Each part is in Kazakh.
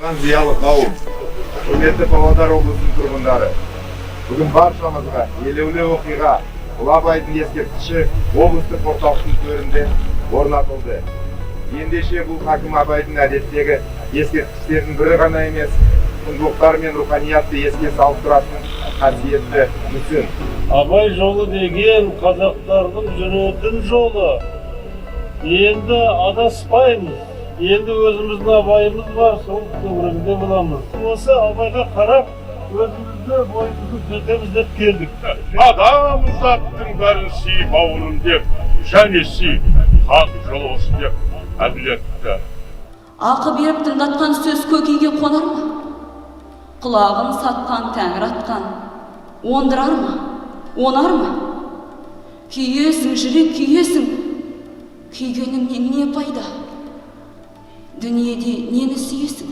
Зиялы қауым, құрметті Павлодар облысының тұрғындары, бүгін баршамызға елеулі оқиға Ұлы Абайдың ескерткіші облыстық орталықтың төрінде орнатылды. Ендеше бұл Хакім Абайдың әдеттегі ескерткіштердің бірі ғана емес, құндылықтар мен руханиятты еске салып тұратын қасиетті мүсін. Абай жолы деген қазақтардың жүретін жолы. Енді адаспаймыз. Енді өзіміздің абайымыз бар, сол төңірегінде боламыз. Осы абайға қарап, өзімізді бойымызды түзетеміз деп келдік. Адам заттың бәрін сүй бауырым деп, және сүй хақ жолы осы деп әділетті. Ақы беріп тыңдатқан сөз көкейге қонар ма? Құлағын сатқан тәңір атқан, ондырар ма? Онар ма? Күйесің, жүрек күйесің. Күйгеніңнен не пайда? Дүниеде нені сүйесің?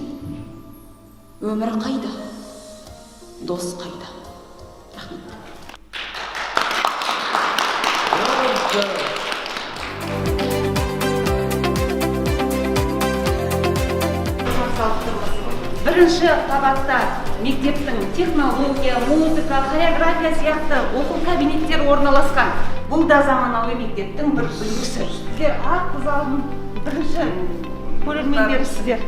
Өмір қайда? Дос қайда? Рахмет. Бірінші қабатта мектептің технология, музыка, хореография сияқты оқу кабинеттері орналасқан. Бұл да заманауи мектептің бір үлгісі. Сіздер ақ залдың бірінші көрермендерісіздер.